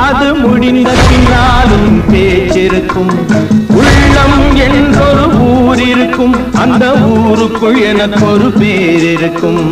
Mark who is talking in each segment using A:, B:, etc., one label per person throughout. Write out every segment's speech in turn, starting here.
A: அது முடிந்த பின்னாலும் பேச்சிருக்கும். உள்ளம் என்றொரு ஊர் இருக்கும், அந்த ஊருக்குள் எனக்கு ஒரு பேர் இருக்கும்.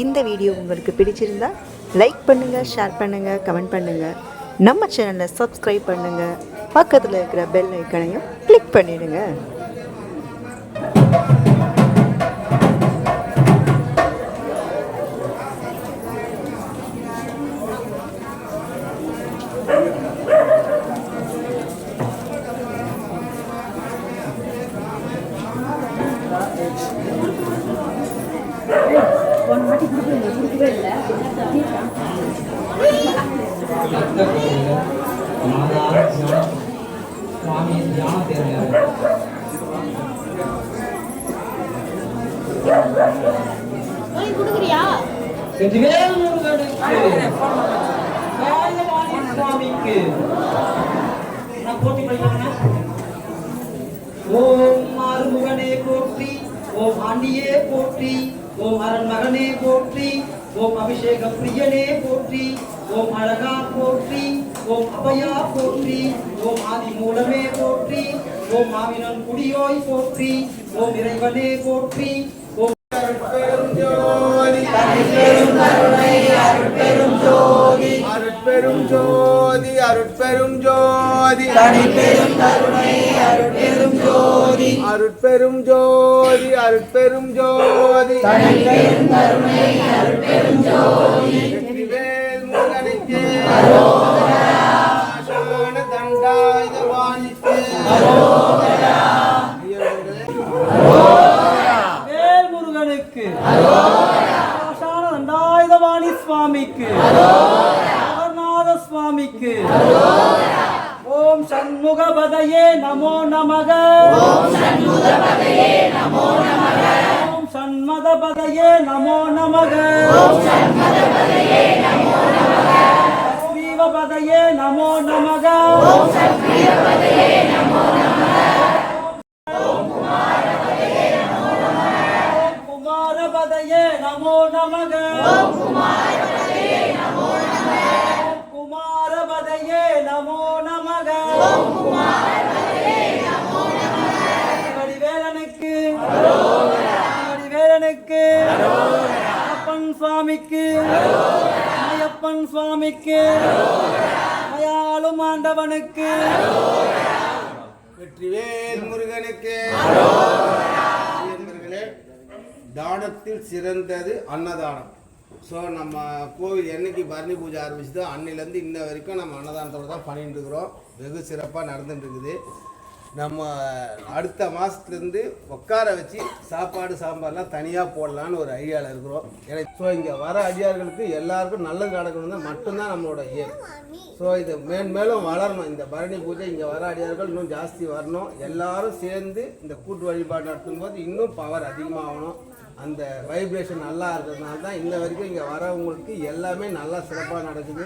B: இந்த வீடியோ உங்களுக்கு பிடிச்சிருந்தா லைக் பண்ணுங்கள், ஷேர் பண்ணுங்கள், கமெண்ட் பண்ணுங்கள். நம்ம சேனலை சப்ஸ்கிரைப் பண்ணுங்கள். பக்கத்தில் இருக்கிற பெல் ஐக்கனையும் கிளிக் பண்ணிடுங்க.
C: ஓம் ஆறுமுகனே போற்றி, ஓம் ஆண்டியே போற்றி, ஓம் அரண் மகனே போற்றி, ஓம் அபிஷேக பிரியனே போற்றி, ஓம் அழகா போற்றி, ஓம் அபயா போற்றி, ஓம் ஆதி மூலமே போற்றி, ஓம் மாவினன் குடியோய் போற்றி, ஓம் இறைவனே போற்றி, ஓம்
D: அருட்பெரும் ஜோதி அருட்பெரும் ஜோதி அருட்பெரும் ஜோதி அருட்பெரும் ஜோதி தனிப்பெரும் கருணை அருட்பெரும் ஜோதி அருட்பெரும் ஜோதி அருட்பெரும் ஜோதி தனிப்பெரும் கருணை அருட்பெரும் ஜோதி வெற்றிவேல் முருகனுக்கு அரோகரா சோன தண்டாயுதபாணிக்கு அரோகரா
C: வேல் முருகனுக்கு அரோகரா ஆசான தண்டாயுதபாணி சுவாமிக்கு அரோகரா நாத சுவாமிக்கு அரோகரா ஓம் சண்முகபதயே நமோ நமக ஓம் சண்முகபதயே நமோ நமக ஓம் சண்மதபதயே நமோ நமக ஓம் சண்மதபதயே நமோ நமக சக்ரீவபதயே நமோ நமக ஓம் சக்ரீவபதயே நமோ நமக ஓம் குமாரபதயே நமோ நமக ஓம் குமாரபதயே நமோ நமக குமாரபதயே நமோ நமக ஓம் குமாரபதயே நமோ நமக வடிவேலனுக்கு அரோகரா வடிவேலனுக்கு அரோகரா அப்பன் சுவாமிக்கு அரோகரா ஐயப்பன் சுவாமிக்கு அரோகரா மயாளும் ஆண்டவனுக்கு அரோகரா
D: வெற்றிவேல் முருகனுக்கு அரோகரா. தானத்தில் சிறந்தது அன்னதானம். ஸோ நம்ம கோவில் என்னைக்கு பரணி பூஜை ஆரம்பிச்சதோ அன்னிலேருந்து இன்ன வரைக்கும் நம்ம அன்னதானத்தோடு தான் பண்ணிட்டு இருக்கிறோம். வெகு சிறப்பாக நடந்துட்டு இருக்குது. நம்ம அடுத்த மாதத்துலேருந்து உட்கார வச்சு சாப்பாடு சாம்பார்லாம் தனியாக போடலான்னு ஒரு ஐடியாவில் இருக்கிறோம். ஏன்னா ஸோ இங்கே வர அடியார்களுக்கு எல்லாருக்கும் நல்லது நடக்கணும் தான் மட்டும்தான் நம்மளோட ஏம். ஸோ இது மேலும் வளரணும். இந்த பரணி பூஜை இங்கே வர அடியார்கள் இன்னும் ஜாஸ்தி வரணும். எல்லாரும் சேர்ந்து இந்த கூட்டு வழிபாடு நடத்தும்போது இன்னும் பவர் அதிகமாகணும். அந்த வைப்ரேஷன் நல்லா இருக்கிறதுனால தான் இன்ன வரைக்கும் இங்கே வரவங்களுக்கு எல்லாமே நல்லா சிறப்பாக நடக்குது.